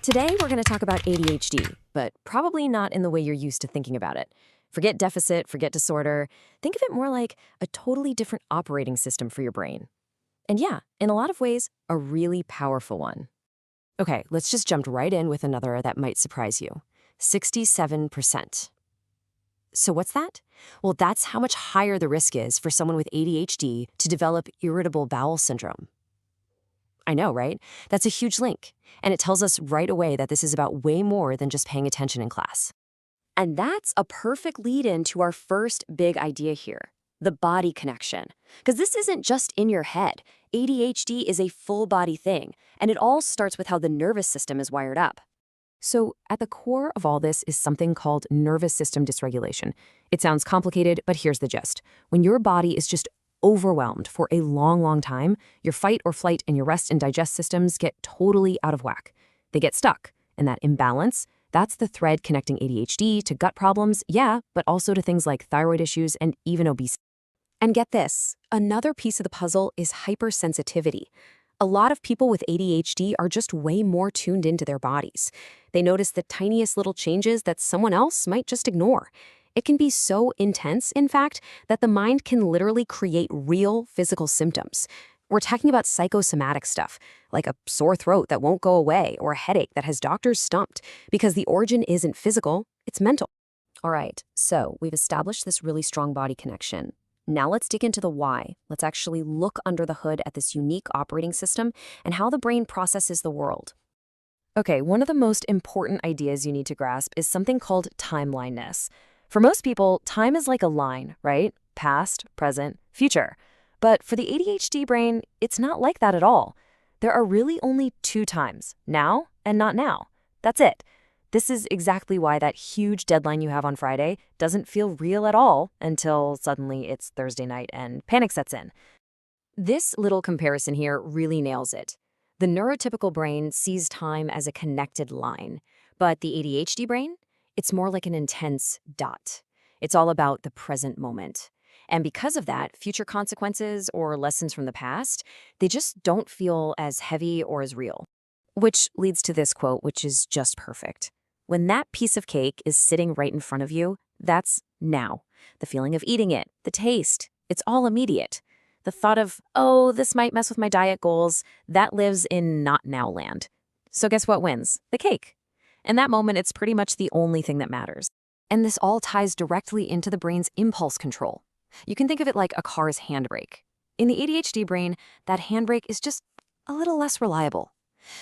Today, we're going to talk about ADHD, but probably not in the way you're used to thinking about it. Forget deficit, forget disorder. Think of it more like a totally different operating system for your brain. And yeah, in a lot of ways, a really powerful one. Okay, let's just jump right in with another that might surprise you. 67%. So what's that? Well, that's how much higher the risk is for someone with ADHD to develop irritable bowel syndrome. I know, right? That's a huge link. And it tells us right away that this is about way more than just paying attention in class. And that's a perfect lead-in to our first big idea here, the body connection. Because this isn't just in your head. ADHD is a full-body thing, and it all starts with how the nervous system is wired up. So at the core of all this is something called nervous system dysregulation. It sounds complicated, but here's the gist. When your body is just overwhelmed for a long time, your fight or flight and your rest and digest systems get totally out of whack. They get stuck, and that imbalance, that's the thread connecting ADHD to gut problems, yeah, but also to things like thyroid issues and even obesity. And get this, another piece of the puzzle is hypersensitivity. A lot of people with ADHD are just way more tuned into their bodies. They notice the tiniest little changes that someone else might just ignore. It can be so intense, in fact, that the mind can literally create real physical symptoms. We're talking about psychosomatic stuff, like a sore throat that won't go away or a headache that has doctors stumped, because the origin isn't physical, it's mental. All right, so we've established this really strong body connection. Now let's dig into the why. Let's actually look under the hood at this unique operating system and how the brain processes the world. Okay, one of the most important ideas you need to grasp is something called timeliness. For most people, time is like a line, right? Past, present, future. But for the ADHD brain, it's not like that at all. There are really only two times, now and not now. That's it. This is exactly why that huge deadline you have on Friday doesn't feel real at all until suddenly it's Thursday night and panic sets in. This little comparison here really nails it. The neurotypical brain sees time as a connected line, but the ADHD brain, it's more like an intense dot. It's all about the present moment. And because of that, future consequences or lessons from the past, they just don't feel as heavy or as real. Which leads to this quote, which is just perfect. When that piece of cake is sitting right in front of you, that's now. The feeling of eating it, the taste, it's all immediate. The thought of, oh, this might mess with my diet goals, that lives in not now land. So guess what wins? The cake. In that moment, it's pretty much the only thing that matters. And this all ties directly into the brain's impulse control. You can think of it like a car's handbrake. In the ADHD brain, that handbrake is just a little less reliable.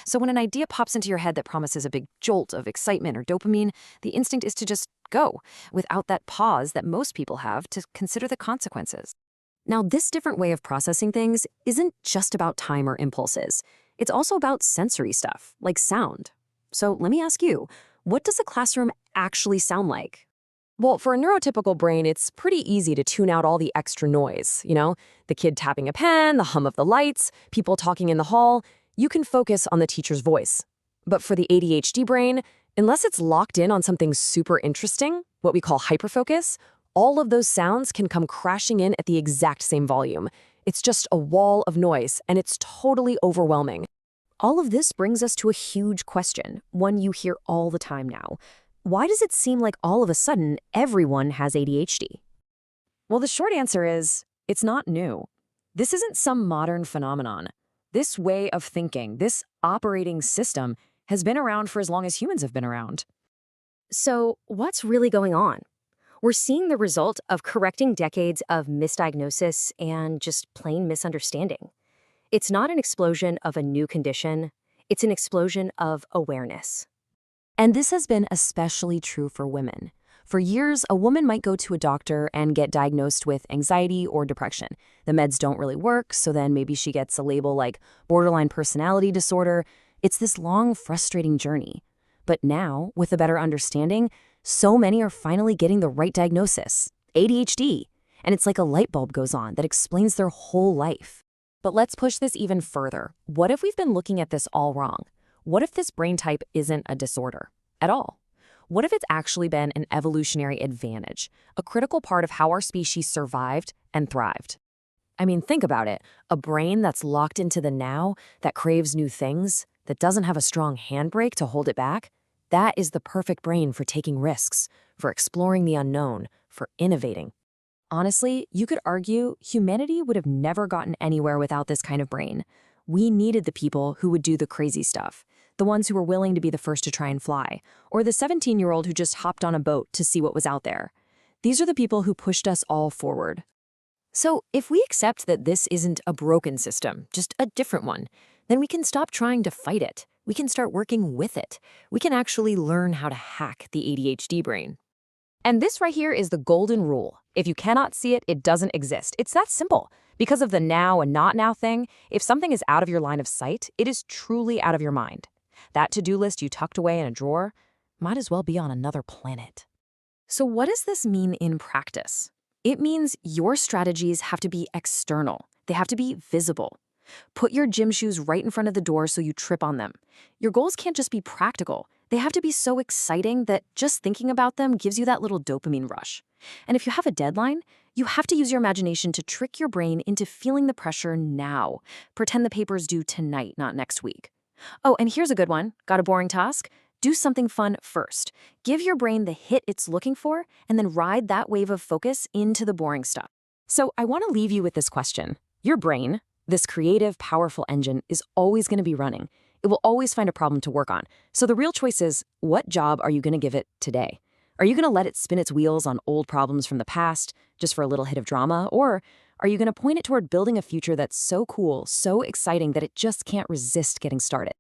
So when an idea pops into your head that promises a big jolt of excitement or dopamine, the instinct is to just go, without that pause that most people have to consider the consequences. Now, this different way of processing things isn't just about time or impulses. It's also about sensory stuff, like sound. So let me ask you, what does a classroom actually sound like? Well, for a neurotypical brain, it's pretty easy to tune out all the extra noise, the kid tapping a pen, the hum of the lights, people talking in the hall. You can focus on the teacher's voice. But for the ADHD brain, unless it's locked in on something super interesting, what we call hyperfocus, all of those sounds can come crashing in at the exact same volume. It's just a wall of noise, and it's totally overwhelming. All of this brings us to a huge question, one you hear all the time now. Why does it seem like all of a sudden everyone has ADHD? Well, the short answer is, it's not new. This isn't some modern phenomenon. This way of thinking, this operating system, has been around for as long as humans have been around. So what's really going on? We're seeing the result of correcting decades of misdiagnosis and just plain misunderstanding. It's not an explosion of a new condition, it's an explosion of awareness. And this has been especially true for women. For years, a woman might go to a doctor and get diagnosed with anxiety or depression. The meds don't really work, so then maybe she gets a label like borderline personality disorder. It's this long, frustrating journey. But now, with a better understanding, so many are finally getting the right diagnosis, ADHD. And it's like a light bulb goes on that explains their whole life. But let's push this even further. What if we've been looking at this all wrong? What if this brain type isn't a disorder at all? What if it's actually been an evolutionary advantage, a critical part of how our species survived and thrived? I mean, think about it. A brain that's locked into the now, that craves new things, that doesn't have a strong handbrake to hold it back, that is the perfect brain for taking risks, for exploring the unknown, for innovating. Honestly, you could argue humanity would have never gotten anywhere without this kind of brain. We needed the people who would do the crazy stuff, the ones who were willing to be the first to try and fly, or the 17-year-old who just hopped on a boat to see what was out there. These are the people who pushed us all forward. So if we accept that this isn't a broken system, just a different one, then we can stop trying to fight it. We can start working with it. We can actually learn how to hack the ADHD brain. And this right here is the golden rule. If you cannot see it, it doesn't exist. It's that simple. Because of the now and not now thing, if something is out of your line of sight, it is truly out of your mind. That to-do list you tucked away in a drawer might as well be on another planet. So what does this mean in practice? It means your strategies have to be external. They have to be visible. Put your gym shoes right in front of the door so you trip on them. Your goals can't just be practical. They have to be so exciting that just thinking about them gives you that little dopamine rush. And if you have a deadline, you have to use your imagination to trick your brain into feeling the pressure now. Pretend the paper's due tonight, not next week. Oh, and here's a good one. Got a boring task? Do something fun first. Give your brain the hit it's looking for, and then ride that wave of focus into the boring stuff. So I want to leave you with this question. Your brain, this creative, powerful engine, is always going to be running. It will always find a problem to work on. So the real choice is, what job are you going to give it today? Are you going to let it spin its wheels on old problems from the past, just for a little hit of drama? Or are you going to point it toward building a future that's so cool, so exciting that it just can't resist getting started?